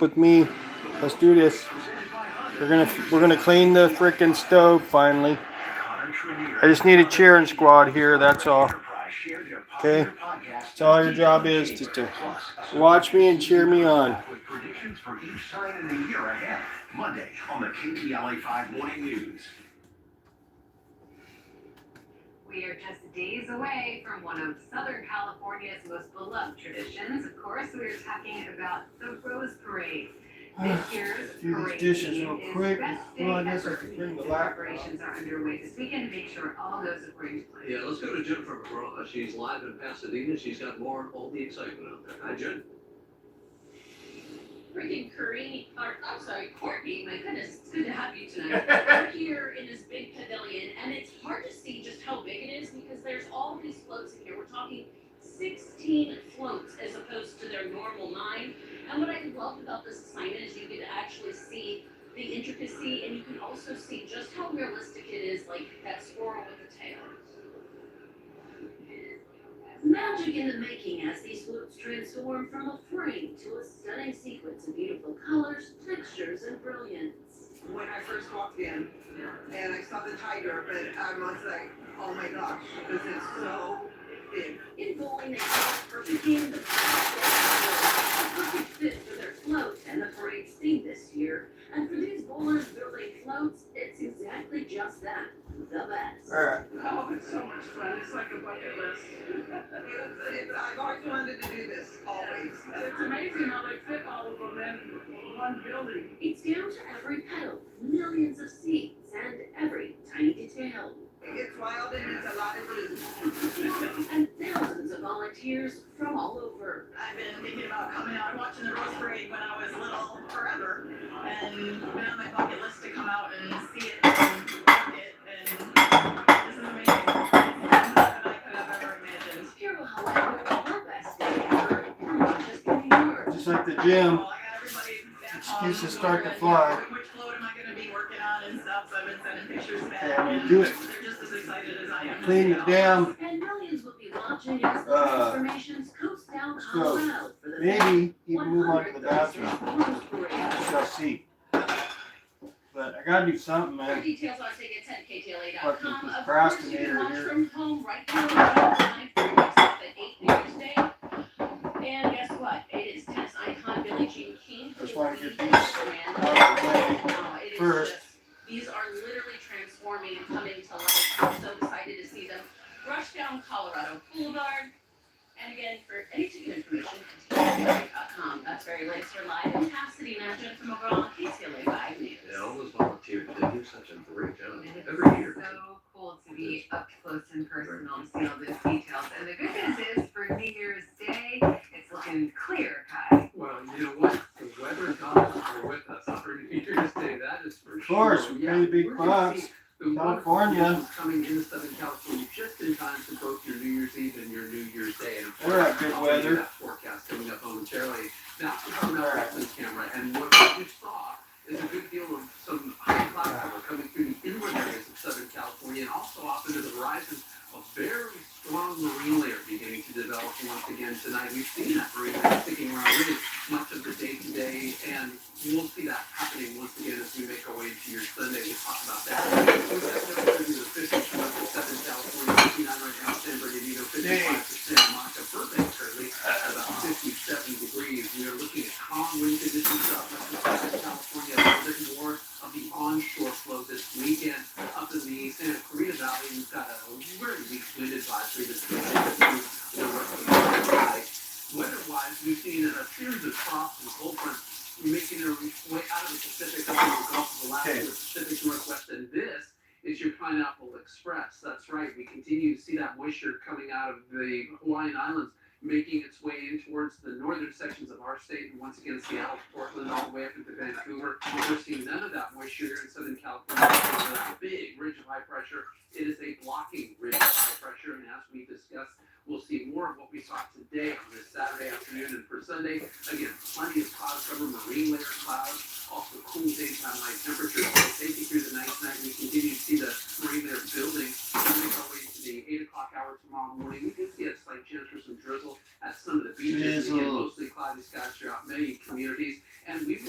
with me. Let's do this. We're gonna clean the frickin' stove finally. I just need a cheering squad here. That's all. Okay. That's all your job is to watch me and cheer me on. Predictions for each sign in the year ahead. Monday on the KTLA 5 Morning News. We are just days away from one of Southern California's most beloved traditions. Of course, we are talking about the Rose Parade. This year's parade theme is Best Day Ever. Preparations are underway this weekend to make sure all goes according to plan. Yeah, let's go to Jennifer McGraw. She's live in Pasadena. She's got more on all the excitement out there. Hi, Jen. Freaking Courtney, my goodness, it's good to have you tonight. We're here in this big pavilion, and it's hard to see just how big it is because there's all these floats in here. We're talking 16 floats as opposed to their normal 9. And what I love about this assignment is you get to actually see the intricacy, and you can also see just how realistic it is, like that squirrel with the tail. Magic in the making as these floats transform from a frame to a stunning sequence of beautiful colors, textures, and brilliance. When I first walked in and I saw the tiger, but I was like, oh my gosh, because it's so big. In bowling, they call it became the perfect fit for their float and the parade's theme this year. And for these bowlers building floats, it's exactly just that, the best. All right. Oh, it's so much fun. It's like a bucket list. I've always wanted to do this, always. It's amazing how they fit all of them in one building. It's down to every pedal, millions of seats, and every tiny detail. It's wild and it's a lot of blue. And thousands of volunteers from all over. I've been thinking about coming out and watching the Rose Parade when I was little, forever. And been on my bucket list to come out and see it and walk it. And this is amazing. It's more than I could have ever imagined. Here will, however, our best day ever, not just getting yours. Just like the gym. Well, I got everybody Excuses start to fly. Which float am I going to be working on and stuff? So I've been sending pictures back. Yeah, I'm gonna do it. They're just as excited as I am. Clean it down. And millions will be watching as the transformations coast down Colorado for the Maybe even move on to the 136th bathroom. Rose Parade. I shall see. But I gotta do something, For man. details on tickets at KTLA.com. Fucking Of course, you can procrastinator watch here. from home right here on 9:30 at 8 Tuesday. And guess what? It is tennis icon Billie Jean King. Just wanna get these Brand. out of the way It is first. just, these are literally transforming and coming to life. I'm so excited to see them. Rush down Colorado Boulevard. And again, for any ticket information, KTLA.com. That's very late. We're live in Pasadena. Jennifer McGraw, KTLA 5 News. Yeah, all those volunteers, they do such a great job every year. So cool to be up close and personal to see all those details. And the good news is for New Year's Day, it's looking clear, Kai. Well, you know what? The weather gods are with us for New Year's Day. That is for Of course, sure. we pay the big we're gonna bucks. see the California. wonderful coming into Southern California just in time for both your New Year's Eve and your New Year's Day. And of course, We're at good I'll give you weather. that forecast coming up momentarily. Now, we're talking about Reference camera, and what you saw is a good deal of some high cloud cover coming through the inland areas of Southern California, and also off into the horizon. A very strong marine layer beginning to develop once again tonight. We've seen that marine layer sticking around really much of the day today, and we'll see that happening once again as we make our way into your Sunday. We'll talk about that. We've got temperatures in the 50s for up to Southern California, 59 right now, San Bernardino, 55% Maka, Burbank currently at about 57 degrees. We are looking at calm wind conditions throughout Southern California. A bit more of the onshore flow this weekend. Up in the Santa Clarita Valley, we've got a very weak wind advisory that's going to through the rest of the day. Weather-wise, we've seen a series of troughs and cold fronts making their way out of the Pacific up into the Gulf of Alaska, the Pacific Northwest, and this is your Pineapple Express. That's right. We continue to see that moisture coming out of the Hawaiian Islands, making its way in towards the northern sections of our state, and once again, Seattle, Portland, all the way up into Vancouver. We're seeing none of that moisture here in Southern California. It's a big ridge of high pressure. It is a blocking ridge of high pressure, and as we discussed, we'll see more of what we saw today on this Saturday afternoon. And for Sunday, again, plenty of cloud cover, marine layer clouds, also cool daytime high temperatures. We'll take you through the night tonight. We continue to see the marine layer building. We'll make our way to the 8 o'clock hour tomorrow morning. We do see a slight chance for some drizzle at some of the beaches. Again, mostly cloudy skies throughout many communities. And we've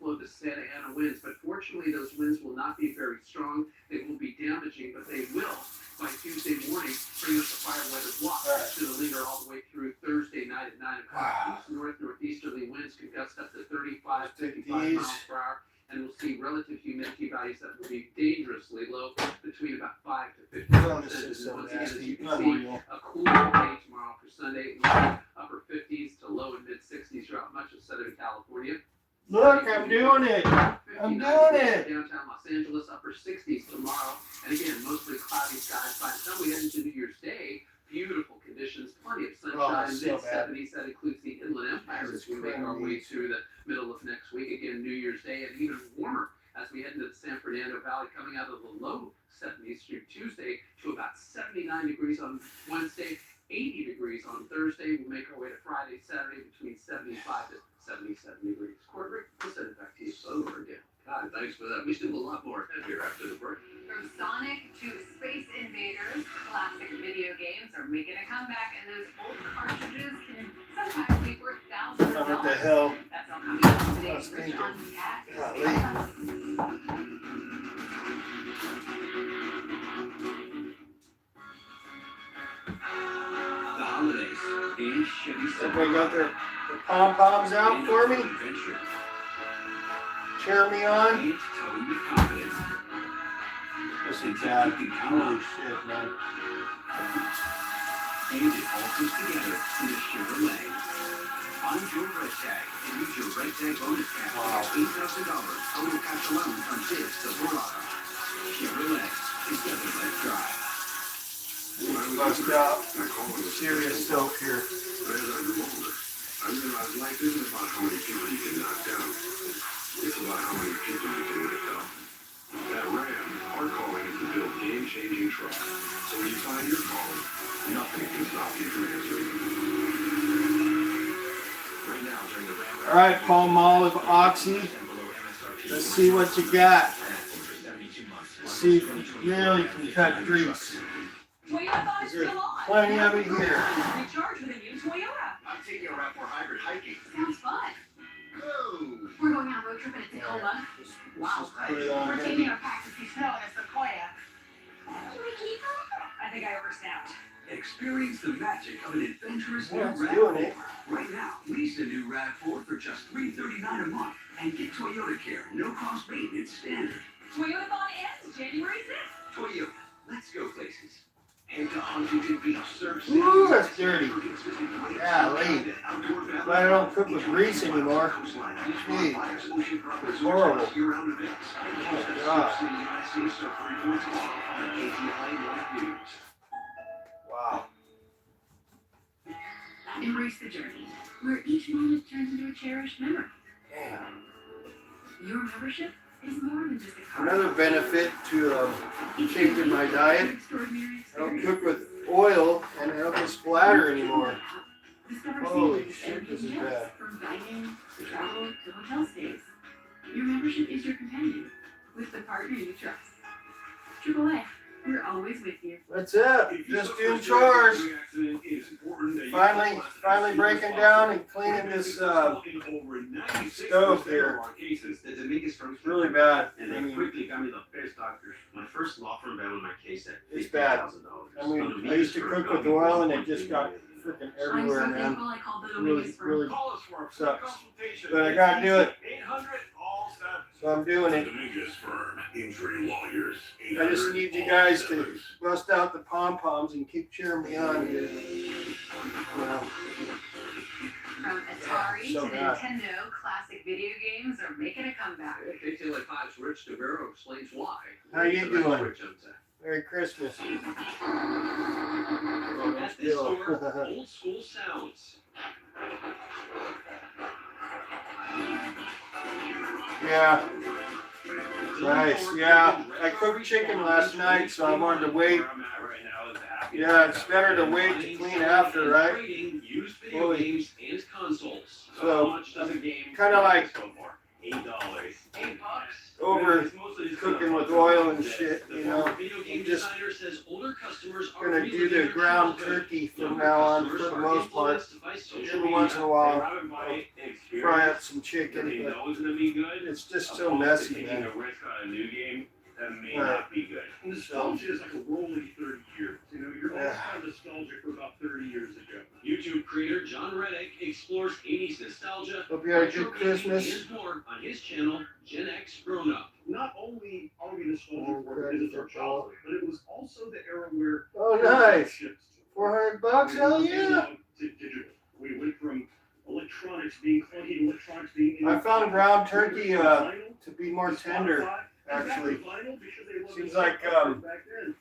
flow to Santa Ana winds, but fortunately those winds will not be very strong. They will be damaging, but they will, by Tuesday morning, bring us the fire weather block. It's going to linger all the way through Thursday night at 9 o'clock. These northeasterly winds can gust up to 35, 55 miles per hour. And we'll see relative humidity values that will be dangerously low, between about 5 to 50%. And once again, as you can see, a cooler day tomorrow for Sunday. We'll see upper 50s to low and mid 60s throughout much of Southern California. Look, I'm doing it. I'm doing it. Downtown Los Angeles, upper 60s tomorrow. And again, mostly cloudy skies. By the time we head into New Year's Day, beautiful conditions, plenty of sunshine, mid-70s. That includes the Inland Empire as we make our way through the middle of next week. Again, New Year's Day, and even warmer as we head into the San Fernando Valley, coming out of the low 70s through Tuesday to about 79 degrees on Wednesday, 80 degrees on Thursday. We'll make our way to Friday, Saturday between 75 to 77 degrees. Corbett, we'll send it back to you over again. God, thanks for that. We still have a lot more here after the break. From Sonic to Space Invaders, classic video games are making a comeback, and those old cartridges can sometimes be worth thousands of What the dollars. hell? That's all coming up today. I was Rich thinking. on Cat. The holidays and Chevy Everybody got their pom-poms out for me? Adventure. Cheer me on? And towing with confidence. This is bad. Holy shit, man. And it all comes together in a Chevrolet. Find your red tag and use your red tag bonus cap for $8,000 total cash allowance on this Silverado. Chevrolet, together let's drive. Bust out. Serious soap here. As I grew older, I realized life isn't about how many people you can knock down. It's about how many people you can lift up. At Ram, our calling is to build game-changing trucks. So when you find your calling, nothing can stop you from answering. Right now, during the Ram... All right, Palmolive Oxy. Let's see what you got. Let's see if you really can cut grease. Toyota thought it's There's still on. plenty of it here. Recharge with a new Toyota. I'm taking a RAV4 hybrid hiking. Sounds fun. Go! We're going on a road trip in a Tacoma. Wow. Put it on We're here. taking our packs to see snow in a Sequoia. Should we keep them? I think I oversnapped. Experience the magic of an adventurous Yeah, new it's doing it. RAV4. Right now, lease a new RAV4 for just $339 a month and get Toyota Care, no cost maintenance standard. Toyota-thon ends January 6th. Toyota, let's go places. Head to Huntington Beach, search. Ooh, that's dirty. Golly. Glad I don't cook with grease anymore. Gee, it's horrible. Oh, God. Wow. Embrace the journey, where each moment turns into a cherished memory. Damn. Your membership is more than just a card. Another benefit to changing my diet. Extraordinary I don't experience. cook with oil and I don't splatter anymore. Discover Holy savings shit, and this is gifts bad. from dining to travel to hotel stays. Your membership is your companion with the partner you trust. AAA, we're always with you. That's it. Just doing chores. Finally breaking down and cleaning this stove here. It's really bad. And they quickly got me the best doctors. My first law firm battled my case at It's bad. $50,000. I mean, I used to cook with oil and it just got freaking I'm everywhere, so man. thankful I called the Really, Dominguez firm. really Call us for a free sucks. consultation. But I gotta do it. 800 all 7. So I'm doing it. Dominguez firm, injury lawyers. I just need you guys to bust out the pom-poms and keep cheering me on here. Well, From Atari So to bad. Nintendo, classic video games are making a comeback. KTLA 5's Rich DeVero explains why. How you The rest doing? Rich on tech. Merry Christmas. At this store, old school sounds. Yeah, nice. Yeah, I cooked chicken last night, so I wanted to wait. Yeah, it's better to wait to clean after, right? Trading used video Holy. games and consoles. So, how much does a game kinda like so far? $8. $8. Over It's mostly just cooking stuff with oil and that shit, the you know. video game I'm just designer says older customers are gonna do the ground turkey from now on for the most part. Every once in a while, I'll fry up some chicken, but It's it's just so messy, Taking man. a risk on a new game that may Right. not be good. Nostalgia is like a rolling 30 years. You know, you're always kind of nostalgic for about 30 years ago. YouTube creator John Reddick explores 80s nostalgia, Hope you had a retro good gaming, Christmas. and more on his channel, Gen X Grown Up. Not only are we nostalgic for it, it's our childhood, but it was also the era where Oh, nice. shifts to- $400? Hell we yeah. went analog to digital. We went from electronics being clunky to electronics being. I found ground turkey Vinyl, to be more to tender, Spotify, and back to actually. vinyl because they loved Seems the like, sound back then.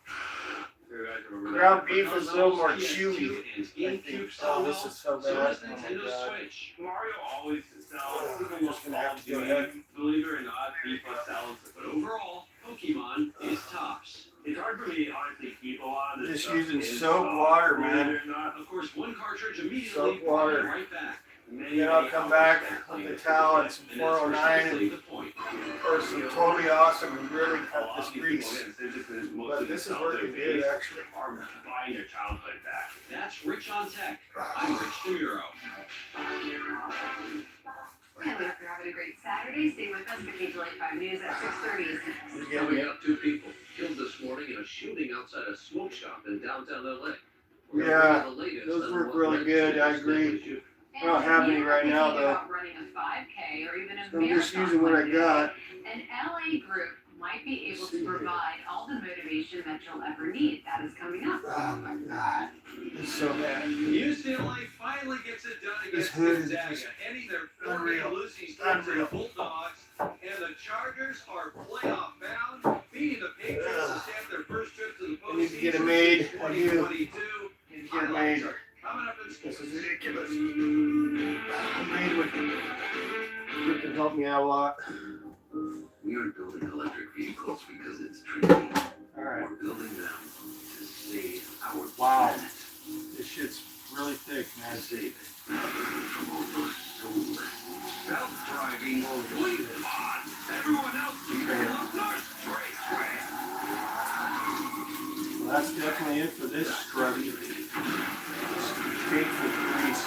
Ground beef is a little more chewy. And I think. GameCube Oh, this is so so bad. is Oh my Nintendo God. Switch. Mario always sells. I'm just gonna have to go ahead. Believe it or not, beef sells. But overall, Pokemon is tops. It's hard for me to honestly keep a lot of this Just stuff using in soap stock, water, believe man. it or not. Of course, one cartridge immediately Soap brought water. it right back. Then I'll come back with the towel and some 409 and the point. or some totally awesome and really A cut lot this of people, grease. again, since it's been But mostly this is nostalgia working good, based, actually. are buying their childhood back. That's Rich on Tech. I'm Rich DeMuro. And we hope you're having a great Saturday. Stay with us. The KTLA 5 News at 6:30 is next. Coming up, 2 people killed this morning in a shooting outside a smoke shop in downtown LA. We're gonna Yeah, bring you the latest those on work what really led good, to I this agree. deadly shooting. I don't have any And right if now, you're though. thinking about running a 5K or even a So I'm just marathon using what I one day, got. An LA group might be able Let's see to here. provide all the motivation that you'll ever need. That is coming up. Oh my God. It's so bad. UCLA finally gets it done This against hood is Gonzaga, just ending their unreal. 4-game losing streak to the Unreal. Bulldogs, and the Chargers are playoff bound, beating the Patriots to stamp their first trip to the postseason. I need to get it made. I do. 2022. Need to get it made. Coming up in This sports. is ridiculous. Made with it can help me out a lot. We aren't building electric vehicles because it's trendy. Alright. We're building them to save our Wow. planet. This shit's really thick, To man. save it from all those soulless, self-driving fleet pods. Everyone else can up North Raceway. Well, that's definitely it for this scrubby. Cake with grease.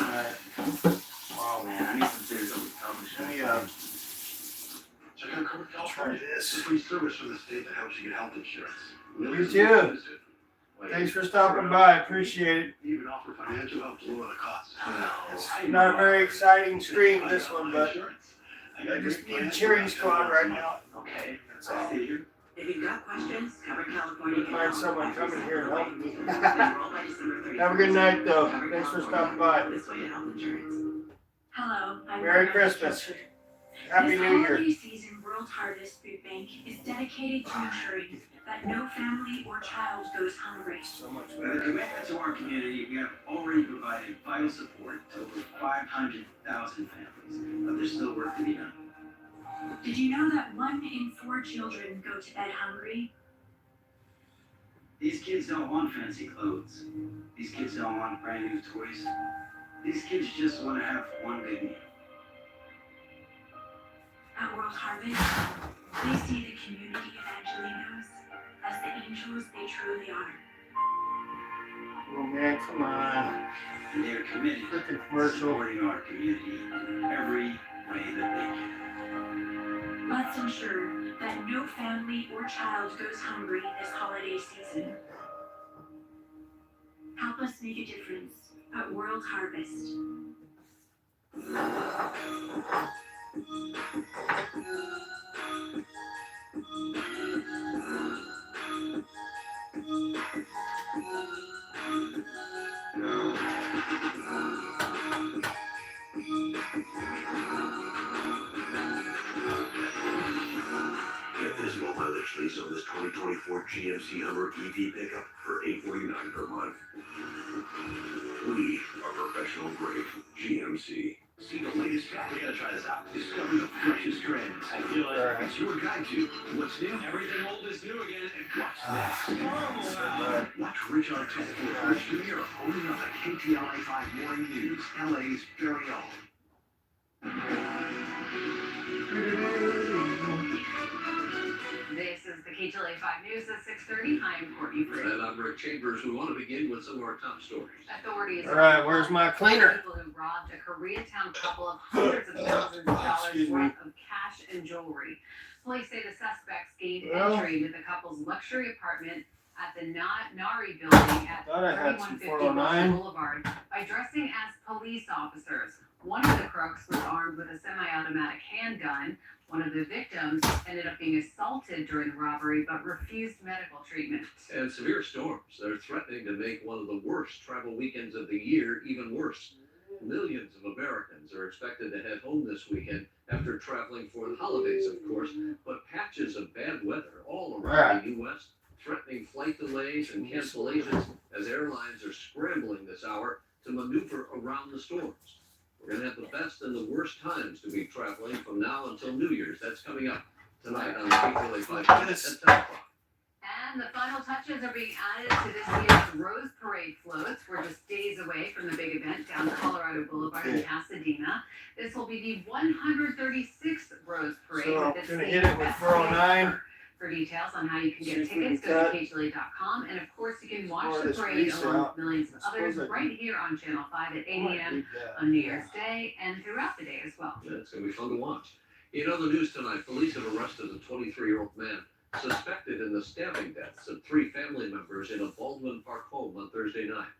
Alright. Wow, Man, I need some things that would accomplish Let me, anything. Check out Covered try California. this. It's a free service from the state that helps you get health insurance. You too. Thanks for stopping by. Appreciate it. Even offer financial help to lower the costs. It's not a very exciting stream, this one, but I just need a cheering squad right now. Okay. That's all. If you've got questions, Covered California. Find someone coming here and helping me. Enroll by December 31st. Have a good night, though. Covered Thanks for California. stopping by. This way to health insurance. Hello, I'm Merry Margaret Christmas. Children. Happy This New Year. holiday season, World Harvest Food Bank is dedicated to ensuring that no family or child goes hungry. So much With a better. commitment to our community, we have already provided vital support to over 500,000 families, but there's still work to be done. Did you know that 1 in 4 children go to bed hungry? These kids don't want fancy clothes. These kids don't want brand new toys. These kids just want to have one good meal. At World Harvest, they see the community of Angelinos as the angels they truly are. Oh man, come on. And they are committed Freaking to commercial. supporting our community in every way that they can. Let's ensure that no family or child goes hungry this holiday season. Help us make a difference at World Harvest. Get this mileage lease on this 2024 GMC Hummer EV pickup for $849 per month. We are professional grade GMC. See the latest trend. We gotta try this out. Discover the freshest trends. I feel like it's your guide to what's new. Everything old is new again. And what's next? Watch Rich on Tech with Rich DeMuro only on the KTLA 5 Morning News, LA's very own. This is the KTLA 5 News. News at 6:30. I'm Courtney Free. And I'm Rick Chambers. We want to begin with some of our top stories. Authorities. All right, where's my cleaner? People who robbed a Koreatown couple of hundreds of thousands of dollars Excuse me. worth of cash and jewelry. Police say the suspects gained Well, entry into the couple's luxury apartment at the Nari building at Thought I had some 3150 409. Wilshire Boulevard by dressing as police officers. One of the crooks was armed with a semi-automatic handgun. One of the victims ended up being assaulted during the robbery but refused medical treatment. And severe storms. They're threatening to make one of the worst travel weekends of the year even worse. Millions of Americans are expected to head home this weekend after traveling for the holidays, of course, but patches of bad weather all around the U.S., threatening flight delays and cancellations as airlines are scrambling this hour to maneuver around the storms. We're going to have the best and the worst times to be traveling from now until New Year's. That's coming up tonight on KQLA 5 at 10 o'clock. And the final touches are being added to this year's Rose Parade floats. We're just days away from the big event down Colorado Boulevard in Pasadena. This will be the 136th Rose Parade. So I'm with its gonna theme hit it with Best 409. Days. For details on how you can See get if we tickets, can go to cut. KQLA.com. And of course, you can watch Pour the this parade grease along out. with millions of I others suppose I right here on Channel 5 at 8 a.m. on New Year's Day and throughout the day as well. Yeah, it's going to be fun to watch. In other news tonight, police have arrested a 23-year-old man suspected in the stabbing deaths of 3 family members in a Baldwin Park home on Thursday night.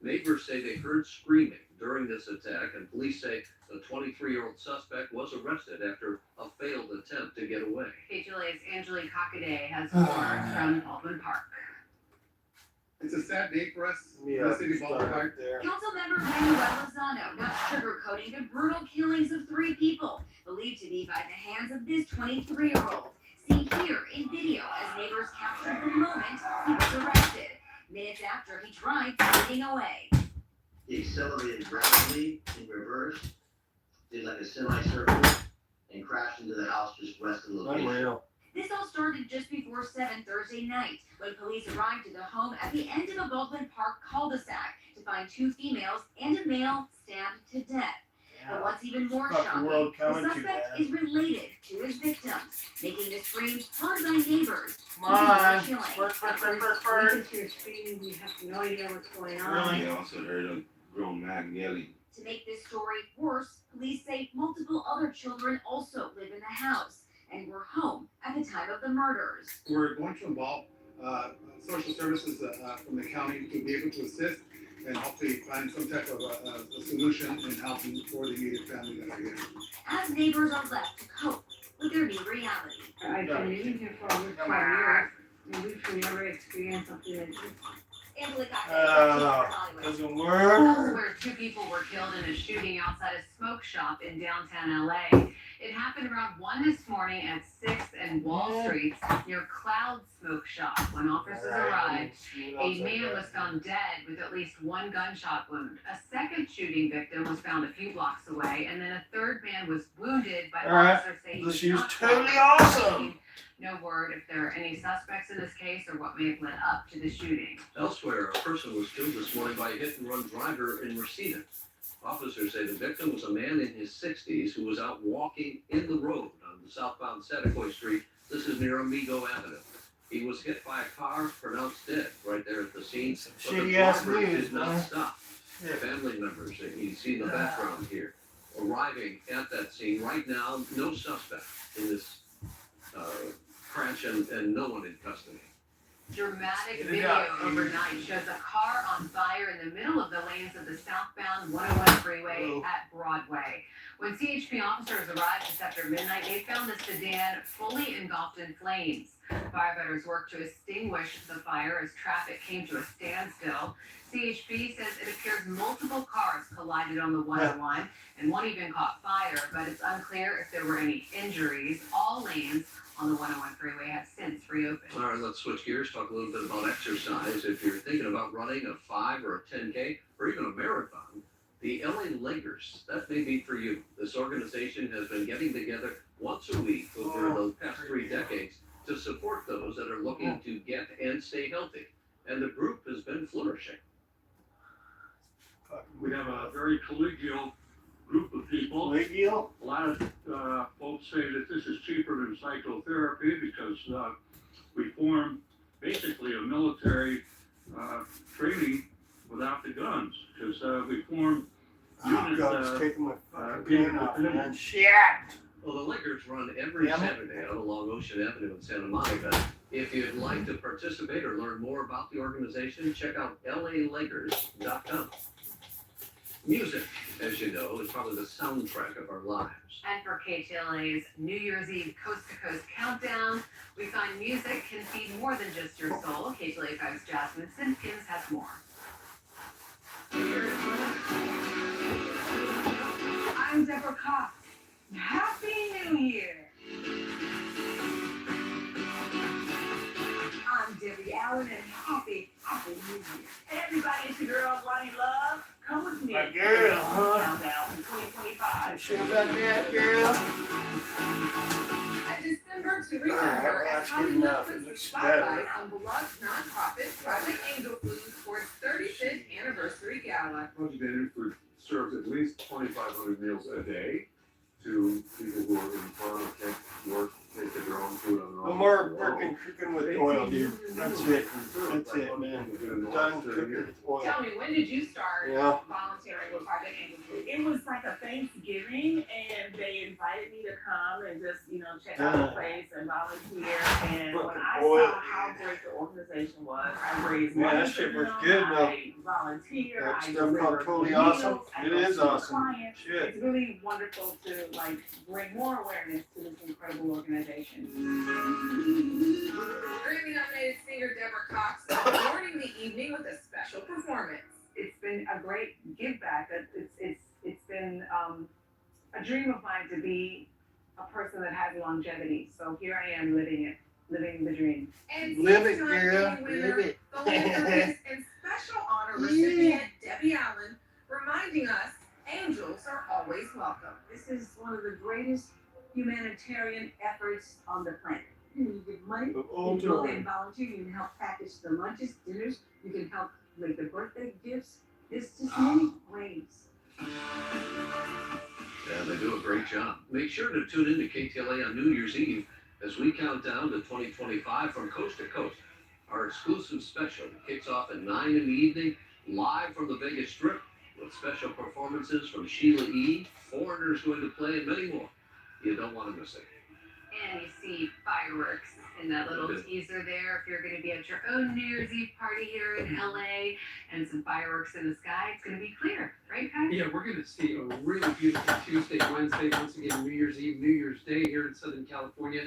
Neighbors say they heard screaming during this attack, and police say the 23-year-old suspect was arrested after a failed attempt to get away. KQLA's Angelique Hockaday has more from Baldwin Park. It's a sad day for us in Yeah, the city of Baldwin Park. right there. Councilmember Manuel Lozano not sugarcoating the brutal killings of 3 people, believed to be by the hands of this 23-year-old. Seen here in video as neighbors captured the moment he was arrested, minutes after he tried speeding away. He accelerated rapidly in reverse, did like a semicircle, and crashed into the house just west of the location. Unreal. This all started just before 7 Thursday night when police arrived at the home at the end of a Baldwin Park cul-de-sac to find 2 females and a male stabbed to death. But what's even more Fuck the shocking, world the coming to suspect you, is related to his victims, making the screams heard by neighbors. Come on. Chilling. Police here screaming, we have no idea what's going on. Really? We also heard a grown man yelling. To make this story worse, police say multiple other children also live in the house and were home at the time of the murders. We're going to involve social services from the county to be able to assist and hopefully find some type of a solution in helping for the immediate family that are here. As neighbors are left to cope with their new reality. I've been living here for over 12 years, and we've never experienced something like this. Angelique Hockaday, Hollywood. Doesn't work. Elsewhere, 2 people were killed in a shooting outside a smoke shop in downtown LA. It happened around 1 this morning at 6th and Wall Streets near Cloud Smoke Shop. When officers arrived, a man was found dead with at least 1 gunshot wound. A second shooting victim was found a few blocks away, and then a third man was wounded, but officers say he was She was not totally harmed. awesome. No word if there are any suspects in this case or what may have led up to the shooting. Elsewhere, a person was killed this morning by a hit-and-run driver in Reseda. Officers say the victim was a man in his 60s who was out walking in the road on the southbound Satakoy Street. This is near Amigo Avenue. He was hit by a car, pronounced dead right there at the scene. But the Shitty-ass driver news, did not man. stop. Yeah. Family members, you see the background here, arriving at that scene right now. No suspect in this crash and no one in custody. Dramatic Get it video out. overnight shows a car on fire in the middle of the lanes of the southbound 101 freeway Whoa. at Broadway. When CHP officers arrived just after midnight, they found the sedan fully engulfed in flames. Firefighters worked to extinguish the fire as traffic came to a standstill. CHP says it appears multiple cars collided on the 101 and one even caught fire, but it's unclear if there were any injuries. All lanes on the 101 freeway have since reopened. All right, let's switch gears, talk a little bit about exercise. If you're thinking about running a 5 or a 10K or even a marathon, the LA Lakers, that may be for you. This organization has been getting together once a week over the past 3 decades to support those that are looking to get and stay healthy. And the group has been flourishing. We have a very collegial group of people. Collegial? A lot of folks say that this is cheaper than psychotherapy because we form basically a military training without the guns, because we formed Oh, units. God, it's taking my fucking being pen off, independent. man. Shit! Well, the Lakers run every Damn it. Saturday out along Ocean Avenue in Santa Monica. If you'd like to participate or learn more about the organization, check out LALakers.com. Music, as you know, is probably the soundtrack of our lives. And for KTLA's New Year's Eve Coast to Coast Countdown, we find music can feed more than just your soul. KTLA 5's Jasmine Simpkins has more. I'm Deborah Cox. Happy New Year! I'm Debbie Allen and happy New Year. Hey everybody, it's your girl Lonnie Love. Come with me. My girl, huh? Countdown to 2025. Sure about that, girl? A December to Alright, remember well, as that's good Hollywood enough. puts It the looks spotlight better. on beloved nonprofit Project Angel Food for its 35th anniversary gala. Project Angel Food serves at least 2,500 meals a day to people who are in town or can't work, can't get their own food on their own. No more freaking cooking with oil, dude. That's it. That's it, man. Done cooking with oil. Tell me, when did you start Yeah. volunteering with Project Angel Food? It was like a Thanksgiving, and they invited me to come and just, check out the place and volunteer. And when I saw how great the organization was, I raised Man, money that shit for was them, good, though. I volunteer, That I stuff deliver called Totally meals, Awesome. I It go is see awesome. clients. Shit. It's really wonderful to bring more awareness to this incredible organization. Grammy-nominated singer Deborah Cox adorning the evening with a special performance. It's been a great give back. It's been a dream of mine to be a person that has longevity. So here I am living the dream. And Live it, six-time girl. Emmy winner, Live it. philanthropist, and special honor recipient Debbie Allen reminding us angels are always welcome. This is one of the greatest humanitarian efforts on the planet. You give money, Of you all can go time. and volunteer, you can help package the lunches, dinners, you can help make the birthday gifts. There's just many ways. Yeah, they do a great job. Make sure to tune in to KTLA on New Year's Eve as we count down to 2025 from coast to coast. Our exclusive special kicks off at 9 in the evening, live from the Vegas Strip, with special performances from Sheila E., Foreigners going to play, and many more. You don't want to miss it. And you see fireworks in that little teaser there. If you're going to be at your own New Year's Eve party here in LA and some fireworks in the sky, it's going to be clear, right, Kai? Yeah, we're going to see a really beautiful Tuesday, Wednesday, once again, New Year's Eve, New Year's Day here in Southern California.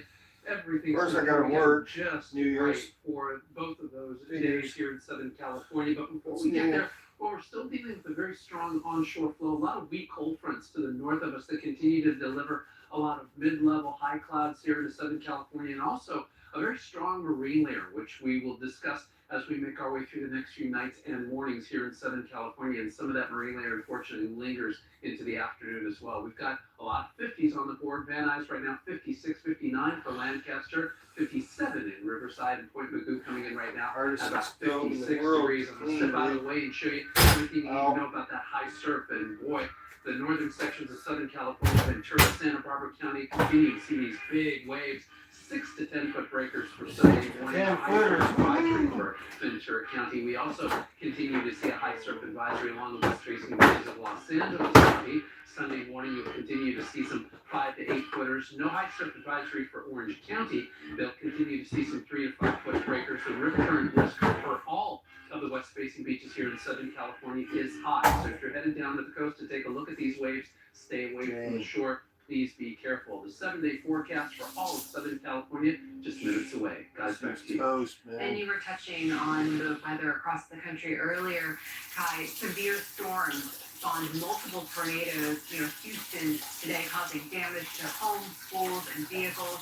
Everything's Where's that going gonna work? just New Year's. right for both of those New days Year's. here in Southern California. But before It's we get new. there, well, we're still dealing with a very strong onshore flow. A lot of weak cold fronts to the north of us that continue to deliver a lot of mid-level high clouds here in Southern California, and also a very strong marine layer, which we will discuss as we make our way through the next few nights and mornings here in Southern California. And some of that marine layer, unfortunately, lingers into the afternoon as well. We've got a lot of 50s on the board. Van Nuys right now, 56, 59 for Lancaster, 57 in Riverside and Point Mugu coming in right now. Hardest About stove in the 56 world. degrees. I'm going to step out of the way and show you everything you need Ow. to know about that high surf. And boy, the northern sections of Southern California, Ventura, Santa Barbara County, continue to see these big waves. 6 to 10 foot breakers for Sunday morning. 10 High surf footers. advisory for Ventura County. We also continue to see a high surf advisory along the west facing beaches of Los Angeles County. Sunday morning, you'll continue to see some 5 to 8 footers. No high surf advisory for Orange County. They'll continue to see some 3 to 5 foot breakers. The river current risk for all of the west facing beaches here in Southern California is high. So if you're headed down to the coast to take a look at these waves, stay away from the shore. Please be careful. The 7-day forecast for all of Southern California just minutes away. Guys, back to you. Toast, And man. you were touching on the weather across the country earlier, Kai. Severe storms spawned multiple tornadoes. Houston today causing damage to homes, schools, and vehicles.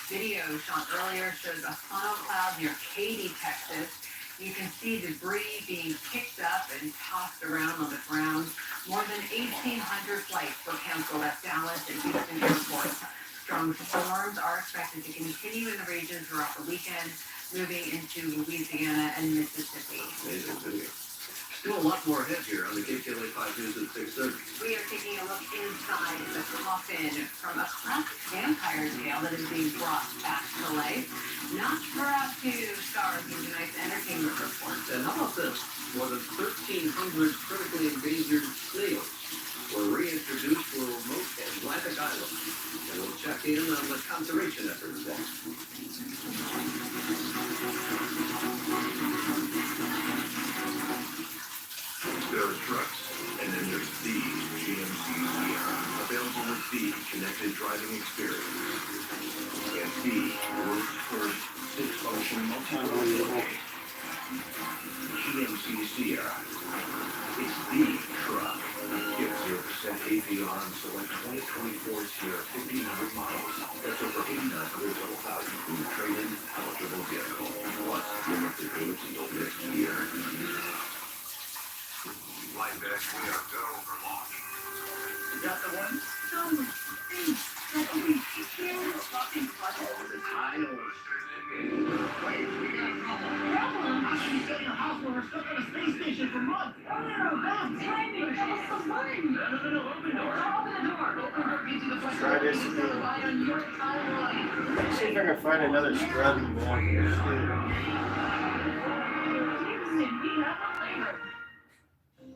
Video shot earlier shows a funnel cloud near Katy, Texas. You can see debris being picked up and tossed around on the ground. More than 1,800 flights were canceled at Dallas and Houston airports. Strong storms are expected to continue in the region throughout the weekend, moving into Louisiana and Mississippi. Amazing video. Still a lot more ahead here on the KTLA 5 News at 6:30. We are taking a look inside the coffin from a classic vampire tale that is being brought back to life. Nosferatu stars in tonight's entertainment report. And how about this? More than 1,300 critically endangered snails were reintroduced to a remote Atlantic island. And we'll check in on the conservation efforts there. There are trucks, and then there's the GMC Sierra, available with the connected driving experience. And the world's first six-function multi-mode GMC Sierra. It's the truck. Get 0% APR on select 2024 Sierra 1500 models. That's over $8,900 total value from the trade-in eligible vehicle. Plus, your monthly payments until next year. Flight deck, we are go for launch. You got the one? So much space. That only takes care of the fucking puzzle. The tiles. Problem? I should be sitting in a house where we're stuck on a space station for months. Oh, Bob, timing. That was so fun. No, open door. Open the door. Open door gives you the Try this flexibility to again. rely on your timeline. Let's see if I can find another scrubby, man.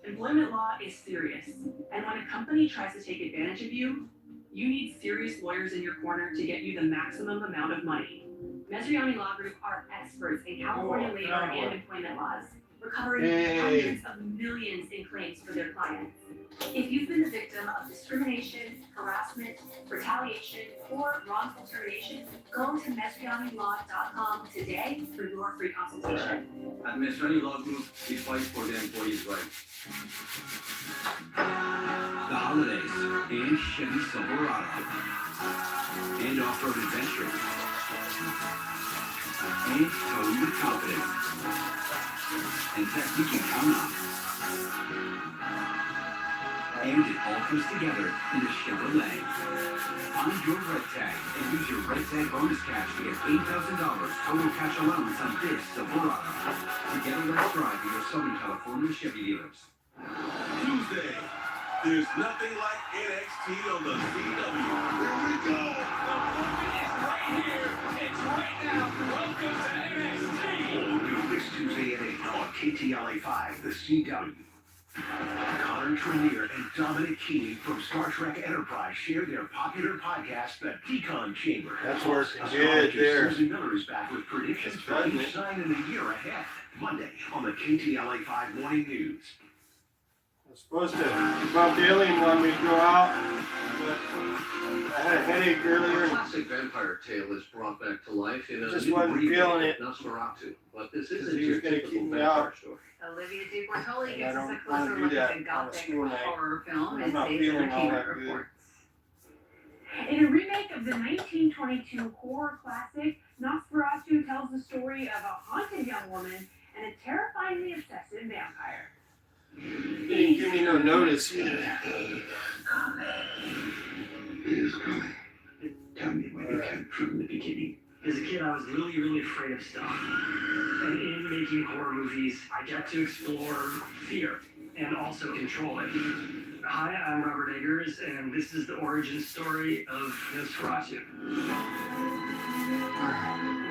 Employment law is serious, and when a company tries to take advantage of you, you need serious lawyers in your corner to get you the maximum amount of money. Mestriani Law Group are experts in California labor and employment laws, recovering hundreds of millions in claims for their clients. If you've been the victim of discrimination, harassment, retaliation, or wrongful termination, go to mestrianilaw.com today for your free consultation. At Mestriani Law Group, we fight for the employees' rights. The holidays and Chevy Silverado and off-road adventure and towing with confidence and tech you can count on. And it all comes together in a Chevrolet. Find your red tag and use your red tag bonus cash to get $8,000 total cash allowance on this Silverado. Together, let's drive to your Southern California Chevy dealers. Tuesday, there's nothing like NXT on the CW. Here we go. The moment is right here. It's right now. Welcome to NXT. All new this Tuesday at 8 on KTLA 5, the CW. Connor Trenier and Dominic Keeney from Star Trek Enterprise share their popular podcast, The Decon Chamber. That's working Plus, good astrologer there. Susan Miller is back with predictions for Doesn't each it? sign in the year ahead. Monday on the KTLA 5 Morning News. I was supposed to, Bob Daly wanted me to go out, but I had a headache earlier. A classic vampire tale is brought back to life in a Just new wasn't remake feeling of it. Nosferatu. But this Because isn't he was your gonna typical keep me vampire out. story. Olivia DuPortoli And I gives us a don't closer wanna do look that at the on a gothic school night. horror film I'm in not today's feeling all entertainment that good. report. In a remake of the 1922 horror classic, Nosferatu tells the story of a haunted young woman and a terrifyingly obsessive vampire. He didn't give me no notice either. It is coming. Tell me what you can from the beginning. As a kid, I was really, really afraid of stuff. And in making horror movies, I get to explore fear and also control it. Hi, I'm Robert Eggers, and this is the origin story of Nosferatu.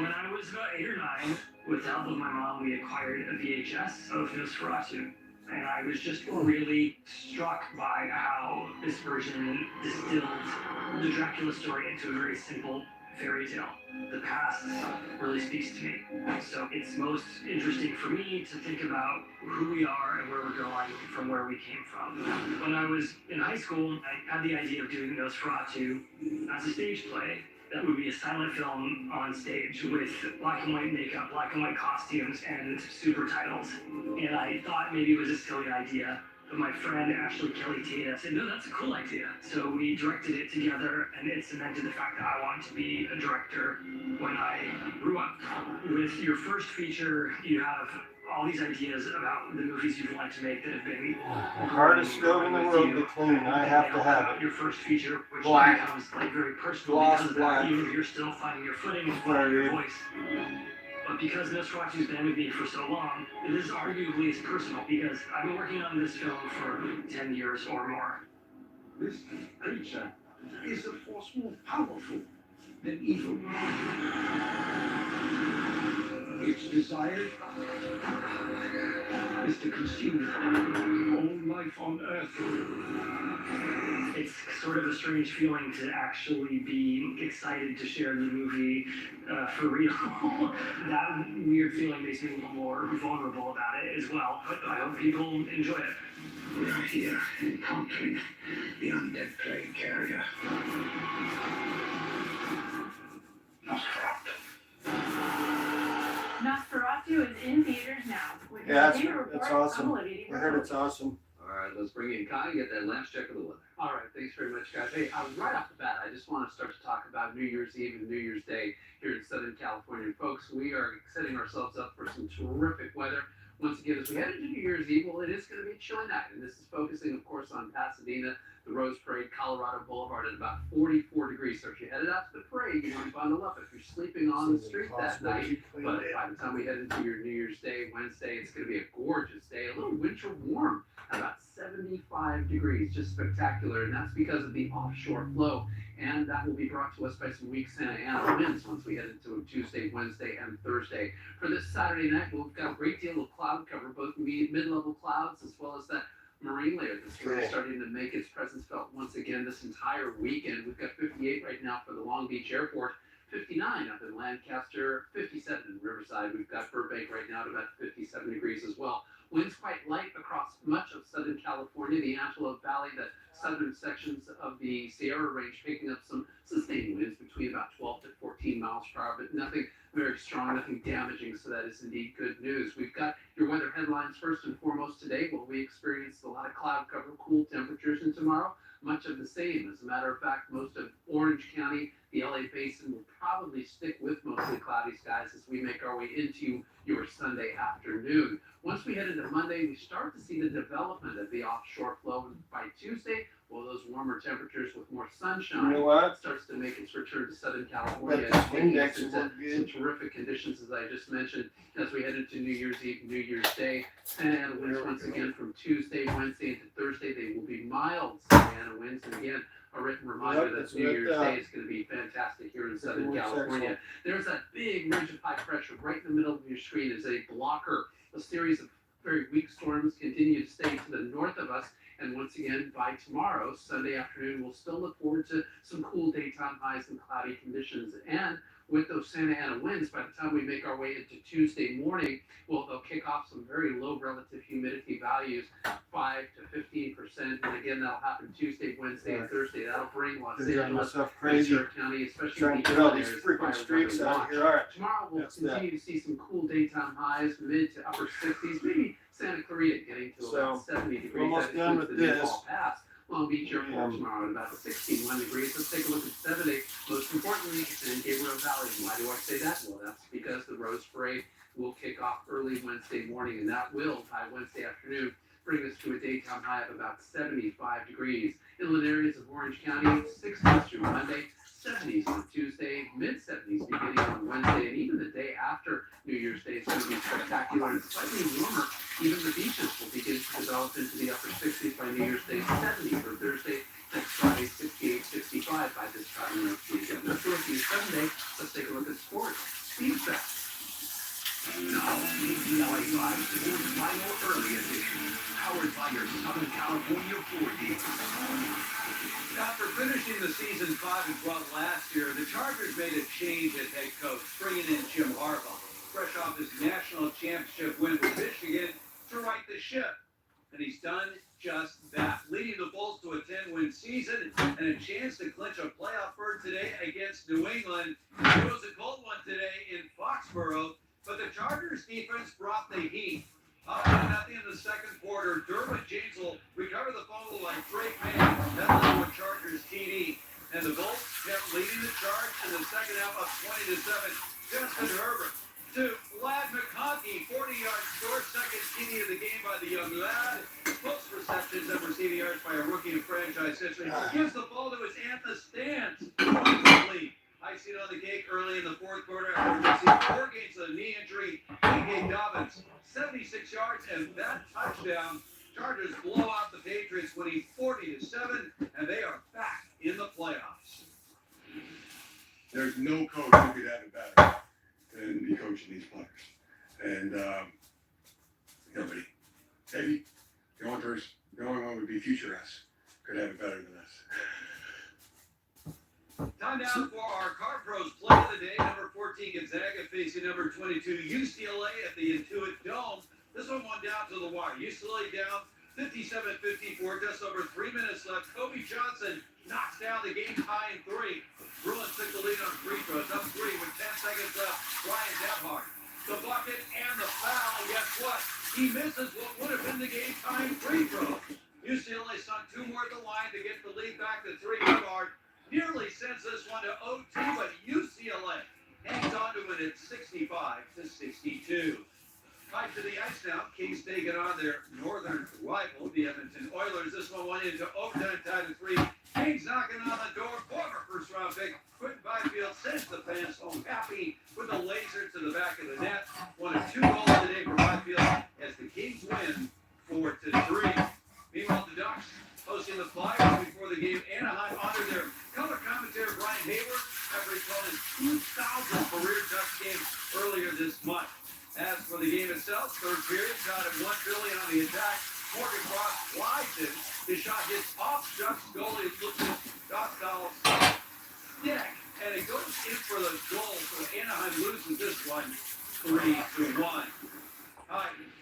When I was about 8 or 9, with the help of my mom, we acquired a VHS of Nosferatu. And I was just really struck by how this version distilled the Dracula story into a very simple fairy tale. The past really speaks to me. So it's most interesting for me to think about who we are and where we're going from where we came from. When I was in high school, I had the idea of doing Nosferatu as a stage play. That would be a silent film on stage with black and white makeup, black and white costumes, and super titles. And I thought maybe it was a silly idea, but my friend Ashley Kelly Tata said, no, that's a cool idea. So we directed it together, and it cemented the fact that I wanted to be a director when I grew up. With your first feature, you have all these ideas about the movies you'd like to make that have been The hardest stove in the world to clean, I have to have it. your first feature, which Black. becomes like very personal Gloss because of black. that, even if you're still finding your footing and Right, finding your dude. voice. But because Nosferatu's been with me for so long, it is arguably as personal because I've been working on this film for 10 years or more. This creature is a force more powerful than evil. Its desire is to consume all life on Earth. It's sort of a strange feeling to actually be excited to share the movie for real. That weird feeling makes me a little more vulnerable about it as well, but I hope people enjoy it. We are here encountering the undead plague carrier. Nosferatu is in theaters now. With Yeah, the theater it's report, awesome. I'm Olivia I heard it's awesome. All right, let's bring in Kai and get that last check of the weather. All right, thanks very much, guys. Hey, right off the bat, I just want to start to talk about New Year's Eve and New Year's Day here in Southern California. Folks, we are setting ourselves up for some terrific weather. Once again, as we head into New Year's Eve, well, it is going to be a chilly night, and this is focusing, of course, on Pasadena, the Rose Parade, Colorado Boulevard at about 44 degrees. So if you headed out to the parade, you want to bundle up if you're sleeping on the street that night. But by the time we head into your New Year's Day, Wednesday, it's going to be a gorgeous day, a little winter warm, about 75 degrees, just spectacular. And that's because of the offshore flow. And that will be brought to us by some weak Santa Ana winds once we head into Tuesday, Wednesday, and Thursday. For this Saturday night, we've got a great deal of cloud cover, both mid-level clouds as well as that marine layer that's really starting to make its presence felt once again this entire weekend. We've got 58 right now for the Long Beach Airport, 59 up in Lancaster, 57 in Riverside. We've got Burbank right now at about 57 degrees as well. Winds quite light across much of Southern California, the Antelope Valley, the southern sections of the Sierra Range picking up some sustained winds between about 12 to 14 miles per hour, but nothing very strong, nothing damaging, so that is indeed good news. We've got your weather headlines first and foremost today. Well, we experienced a lot of cloud cover, cool temperatures, and tomorrow, much of the same. As a matter of fact, most of Orange County, the LA Basin will probably stick with mostly cloudy skies as we make our way into your Sunday afternoon. Once we head into Monday, we start to see the development of the offshore flow. And by Tuesday, well, those warmer temperatures with more sunshine starts to make its return to Southern California. Some terrific conditions, as I just mentioned, as we head into New Year's Eve, New Year's Day. Santa Ana winds once again from Tuesday, Wednesday into Thursday. They will be mild Santa Ana winds. And again, a written reminder that New Year's Day is going to be fantastic here in Southern California. There's that big ridge of high pressure right in the middle of your screen as a blocker. A series of very weak storms continue to stay to the north of us. And once again, by tomorrow, Sunday afternoon, we'll still look forward to some cool daytime highs and cloudy conditions. And with those Santa Ana winds, by the time we make our way into Tuesday morning, well, they'll kick off some very low relative humidity values, 5 to 15%. And again, that'll happen Tuesday, Wednesday, and Thursday. That'll bring Los Angeles, Ventura County, especially trying to get all these freaking streaks out here. All right. Tomorrow, we'll continue to see some cool daytime highs, mid to upper 60s, maybe Santa Clarita getting to about 70 degrees. Almost done with this. Long Beach Airport tomorrow at about 61 degrees. Let's take a look at 70. Most importantly, it's in Gabriel Valley. Why do I say that? Well, that's because the Rose Parade will kick off early Wednesday morning, and that will, by Wednesday afternoon, bring us to a daytime high of about 75 degrees. Inland areas of Orange County, 60s through Monday, 70s on Tuesday, mid-70s beginning on Wednesday, and even the day after New Year's Day is going to be spectacular and slightly warmer. Even the beaches will begin to develop into the upper 60s by New Year's Day, 70 for Thursday, next Friday, 68, 65 by this time next weekend. That's what it's Sunday. Let's take a look at sports. Steve Beck. Now, the LA Live Sports Final Early Edition, powered by your Southern California Ford dealers. After finishing the season 5-12 last year, the Chargers made a change at head coach, bringing in Jim Harbaugh, fresh off his national championship win with Michigan, to right the ship. And he's done just that, leading the Bulls to a 10-win season and a chance to clinch a playoff berth today against New England. It was a cold one today in Foxborough, but the Chargers defense brought the heat. Up 1-0 in the second quarter, Derwin James will recover the fumble like Drake May. That led to a Chargers TD. And the Bulls kept leading the charge in the second half up 20-7. Justin Herbert to Lad McConkey, 40-yard score, second TD of the game by the young lad. Most receptions and receiving yards by a rookie in franchise history. Gives the ball to his aunt in the stands. Icing on the cake early in the fourth quarter after missing 4 games of a knee injury. A.J. Dobbins, 76 yards, and that touchdown. Chargers blow out the Patriots, winning 40-7, and they are back in the playoffs. There's no coach who could have it better than be coaching these players. And nobody. Maybe the only one would be future us could have it better than us. Time now for our Car Pros play of the day. Number 14 Gonzaga facing number 22 UCLA at the Intuit Dome. This one went down to the wire. UCLA down 57-54, just over 3 minutes left. Kobe Johnson knocks down the game high in 3. Bruins took the lead on free throws, up 3 with 10 seconds left. Ryan Gebhardt, the bucket and the foul. Guess what? He misses what would have been the game-time free throw. UCLA sunk 2 more at the line to get the lead back to 3. Gebhardt nearly sends this one to OT, but UCLA hangs on to it at 65-62. Back to the ice now. Kings taking on their northern rival, the Edmonton Oilers. This one went into overtime, tied at 3. Kings knocking on the door. Former first-round pick Quentin Byfield sends the fans home happy with a laser to the back of the net. One of 2 goals today for Byfield as the Kings win 4-3. Meanwhile, the Ducks hosting the Flyers before the game. Anaheim honored their color commentator Brian Hayward after he called his 2,000th career Ducks game earlier this month. As for the game itself, third period, shot at $1 billion on the attack. Morgan Cross slides in. His shot hits off Ducks goalie Lucas Dostal's stick, and it goes in for the goal. So Anaheim loses this one 3-1.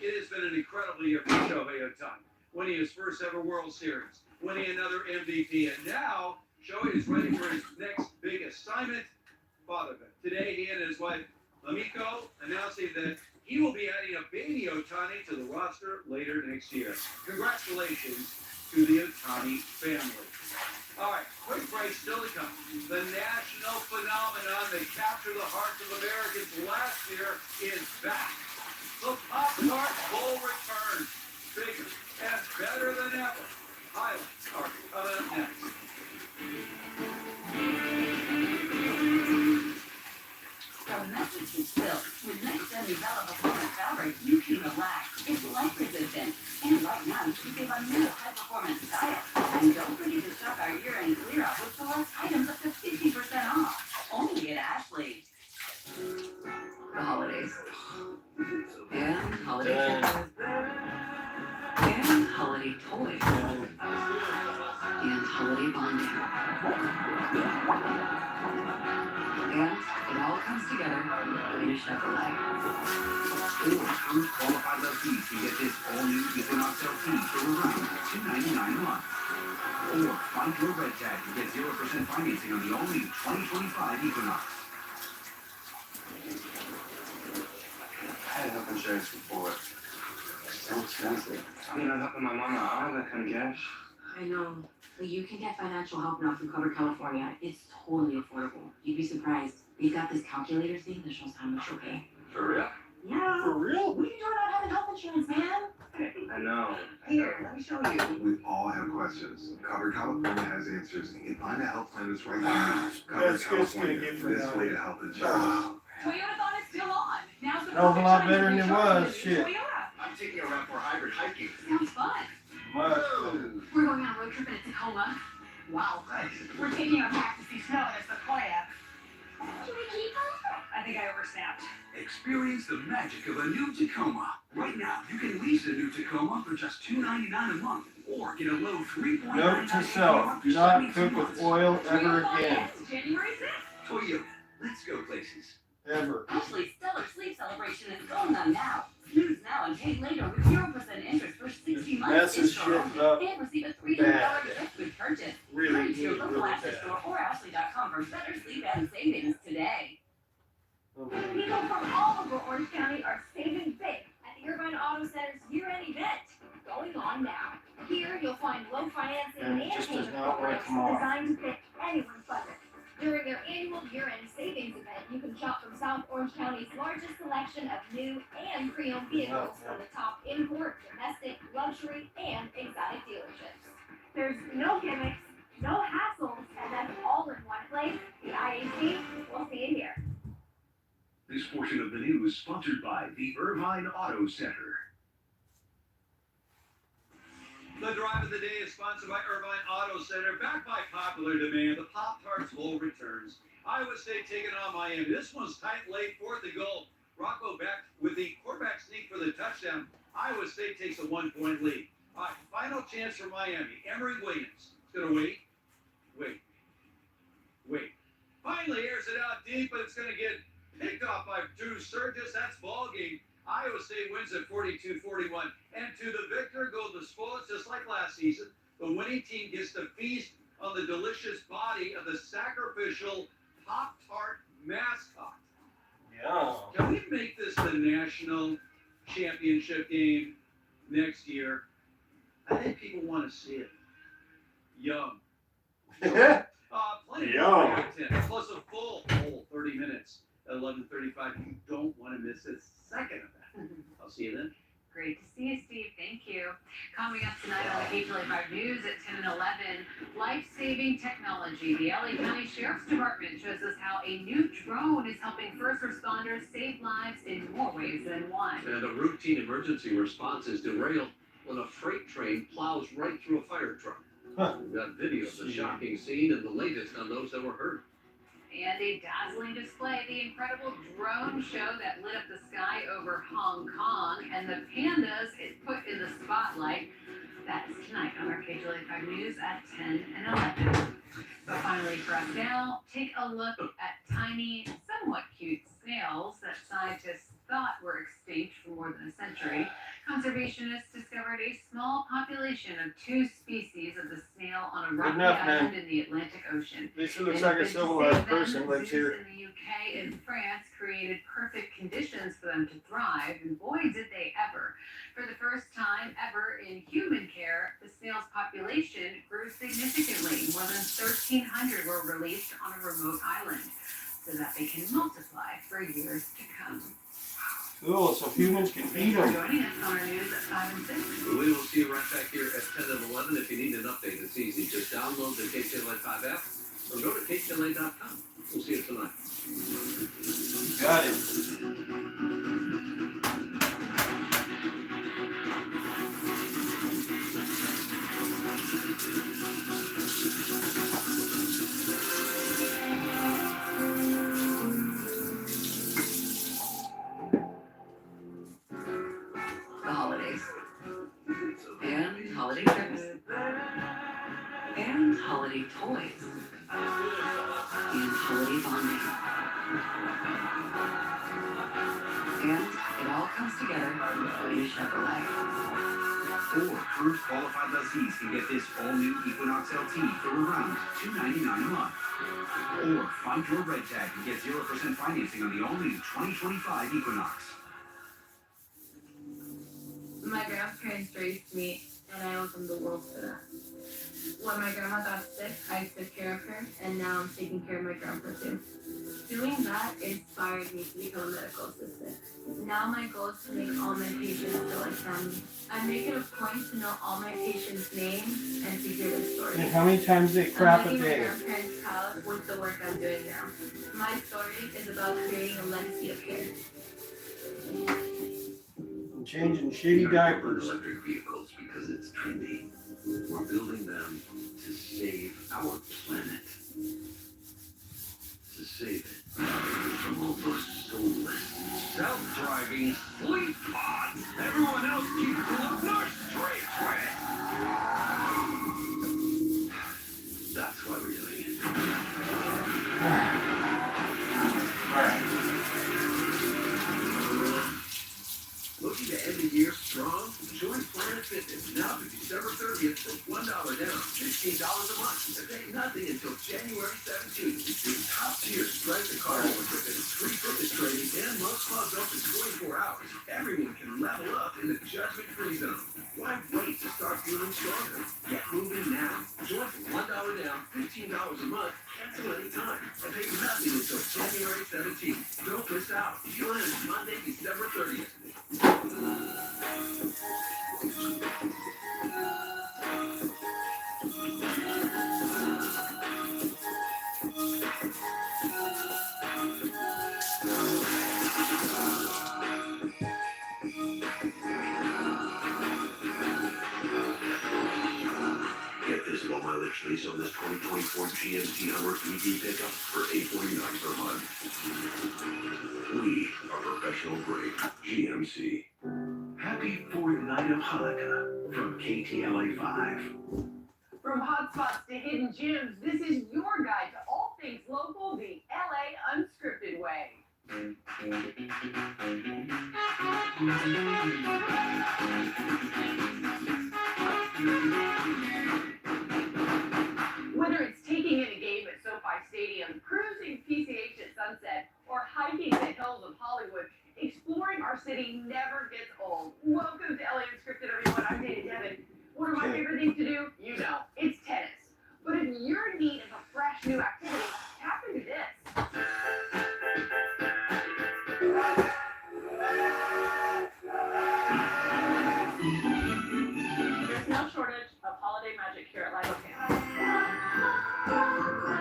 It has been an incredible year for Shohei Ohtani, winning his first ever World Series, winning another MVP, and now Shohei is ready for his next big assignment, fatherhood. Today, he and his wife Lamiko announcing that he will be adding a baby Ohtani to the roster later next year. Congratulations to the Ohtani family. All right, quick break still to come. The national phenomenon that captured the hearts of Americans last year is back. The Pop-Tart Bowl returns, bigger and better than ever. Highlights are coming up next. From message to silk, with next-gen Revella Performance fabric, you can relax. It's life resistant. And right now, you can save on new high-performance style. And don't forget to shop our year-end clear-out with select items up to 50% off. Only at Ashley. The holidays. And holiday gifts. And holiday toys. And holiday bonding. And it all comes together in a Chevrolet. Or come qualified lessees to get this all-new Equinox LT for around $299 a month. Or find your red tag to get 0% financing on the all-new 2025 Equinox. I had health insurance before. So expensive. I mean, I'm helping my mama. I don't have that kind of cash. I know, but you can get financial help now through Cover California. It's totally affordable. You'd be surprised. We've got this calculator thing that shows how much you'll pay. For real? Yeah. For real? What are you doing not having health insurance, man? I know. Here, let me show you. We all have questions. Cover California has answers. And you can find a health plan that's right for you. Cover That's good. It's gonna California, get me this down. way to health insurance. Toyota thought it's still on. Now's the That was a perfect lot time better to than it recharge was. with Shit. Toyota. I'm taking a RAV4 hybrid hiking. Sounds fun. Much. We're going on a road trip in a Tacoma. Wow. Nice. We're taking our pack to see snow in a Sequoia. Can we keep them? I think I oversnapped. Experience the magic of a new Tacoma. Right now, you can lease a new Tacoma for just $299 a month, or get a low 3.99 Note to self, do not cook with oil ever again. January 6th. Toyota. Let's go places. Ever. Ashley's Stellar Sleep Celebration is going on now. Snooze now and pay later with 0% interest for 60 months. Messes shit up And receive a $300 bad. gift with purchase. Really, Hurry to your really, local really Ashley bad. store or Ashley.com for better sleep and savings today. People from all over Orange County are saving big at the Irvine Auto Center's year-end event going on now. Here, you'll find low financing And and it just does payment not want to programs come off. designed to fit anyone's budget. During their annual year-end savings event, you can shop from South Orange County's largest selection of new and pre-owned vehicles from the top import, domestic, luxury, and exotic dealerships. There's no gimmicks, no hassles, and that's all in one place. The IAC will see it here. This portion of the news sponsored by the Irvine Auto Center. The drive of the day is sponsored by Irvine Auto Center. Backed by popular demand, the Pop-Tarts Bowl returns. Iowa State taking on Miami. This one's tight late, fourth and goal. Rocco back with the quarterback sneak for the touchdown. Iowa State takes a 1-point lead. All right, final chance for Miami. Emory Williams is going to wait. Finally airs it out deep, but it's going to get picked off by Drew Sturgis. That's ball game. Iowa State wins at 42-41. And to the victor go the spoils, just like last season. The winning team gets to feast on the delicious body of the sacrificial Pop-Tart mascot. Yeah. Can we make this the national championship game next year? I think people want to see it. Yum. Plenty Yum. of content, plus a full 30 minutes at 11:35. You don't want to miss a second of that. I'll see you then. Great to see you, Steve. Thank you. Coming up tonight on the KTLA 5 News at 10 and 11, life-saving technology. The LA County Sheriff's Department shows us how a new drone is helping first responders save lives in more ways than one. And a routine emergency response is derailed when a freight train plows right through a fire truck. We've got video of the shocking scene and the latest on those that were hurt. And a dazzling display, the incredible drone show that lit up the sky over Hong Kong, and the pandas is put in the spotlight. That is tonight on our KTLA 5 News at 10 and 11. But finally for us now, take a look at tiny, somewhat cute snails that scientists thought were extinct for more than a century. Conservationists discovered a small population of 2 species of the snail on a rocky island in the Atlantic Ocean. This looks like a civilized person lives here. In the UK and France created perfect conditions for them to thrive, and boy did they ever. For the first time ever in human care, the snail's population grew significantly. More than 1,300 were released on a remote island so that they can multiply for years to come. Cool, so humans can eat Thanks for them. joining us on our news at 5 and 6. We will see you right back here at 10 and 11. If you need an update, it's easy. Just download the KTLA 5 app or go to KTLA.com. We'll see you tonight. Got it. The holidays. And holiday trips. And holiday toys. And holiday bonding. And it all comes together in a Chevrolet. Or current qualified lessees can get this all-new Equinox LT for around $299 a month. Or find your red tag and get 0% financing on the all-new 2025 Equinox. My grandparents raised me, and I owe them the world for that. When my grandma got sick, I took care of her, and now I'm taking care of my grandpa too. Doing that inspired me to become a medical assistant. Now my goal is to make all my patients feel like family. I make it a point to know all my patients' names and to hear their stories. And how many times they crap a I'm making my day? grandparents proud with the work I'm doing now. My story is about creating a legacy of care. Changing shitty diapers. Electric vehicles because it's trendy. We're building them to save our planet. To save it from all those soulless, self-driving sleep pods. Everyone else keeps pulling their straight with. That's why we're doing it. Looking to end the year strong? Join Planet Fitness now through December 30th for $1 down, $15 a month. And pay nothing until January 17th. With top-tier strength and cardio equipment, free fitness training, and most clubs open 24 hours. Everyone can level up in the judgment-free zone. Why wait to start feeling stronger? Get moving now. Join for $1 down, $15 a month. Cancel anytime. And pay nothing until January 17th. Don't miss out. Join us Monday, December 30th. Search lease on this 2024 GMC Hummer EV pickup for $849 per month. We are professional grade GMC. Happy fourth night of Hanukkah from KTLA 5. From hotspots to hidden gems, this is your guide to all things local, the LA Unscripted Way. Whether it's taking in a game at SoFi Stadium, cruising PCH at sunset, or hiking the hills of Hollywood, exploring our city never gets old. Welcome to LA Unscripted, everyone. I'm Dana Devin. One of my favorite things to do, you know, it's tennis. But if you're in need of a fresh new activity, tap into this. There's no shortage of holiday magic here at Lido Canyon.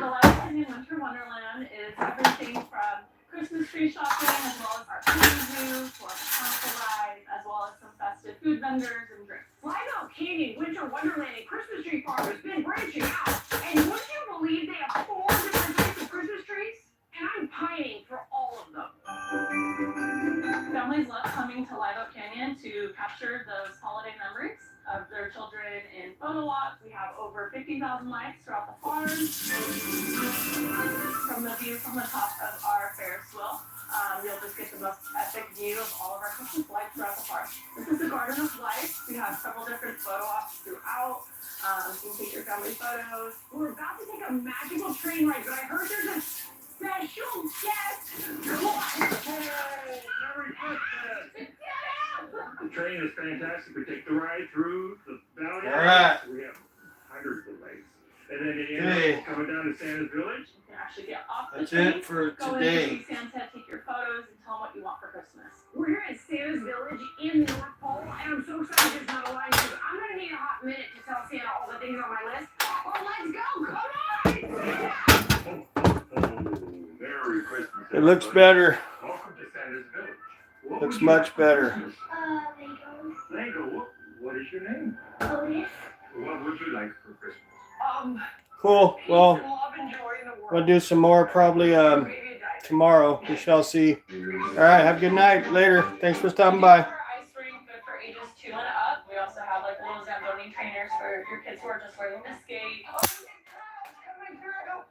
The Lido Canyon Winter Wonderland is everything from Christmas tree shopping, as well as our petting zoo, to our mechanical rides, as well as some festive food vendors and drinks. Lido Canyon Winter Wonderland and Christmas Tree Farm has been branching out. And would you believe they have 4 different types of Christmas trees? And I'm pining for all of them. Families love coming to Lido Canyon to capture those holiday memories of their children in photo ops. We have over 50,000 likes throughout the farm. From the view from the top of our Ferris wheel, you'll just get the most epic view of all of our Christmas lights throughout the park. This is the Garden of Life. We have several different photo ops throughout. You can take your family photos. We're about to take a magical train ride, but I heard there's a special guest. Come on. Hey, Merry Christmas! The train is fantastic. We take the ride through the valley. All right. We have hundreds of lakes. And then it ends Okay. up coming down to Santa's Village. You can actually get off the That's train, it for go in today. to see Santa, take your photos, and tell them what you want for Christmas. We're here at Santa's Village in the North Pole, and I'm so excited there's not a line because I'm going to need a hot minute to tell Santa all the things on my list. Oh, let's go! Come on! Merry Christmas. It looks everybody. better. Welcome to Santa's Village. What Looks would you much like for better. Christmas? Legos. Lego, what is your name? Otis. What would you like for Christmas? Cool. Well, Peace and love and joy in the world. we'll do some more probably tomorrow. We shall see. All right. Have a good night. Later. Thanks for stopping by. Our ice rink, good for ages 2 and up. We also have like little Zamboni trainers for your kids who are just learning to skate. Oh, come on, girl.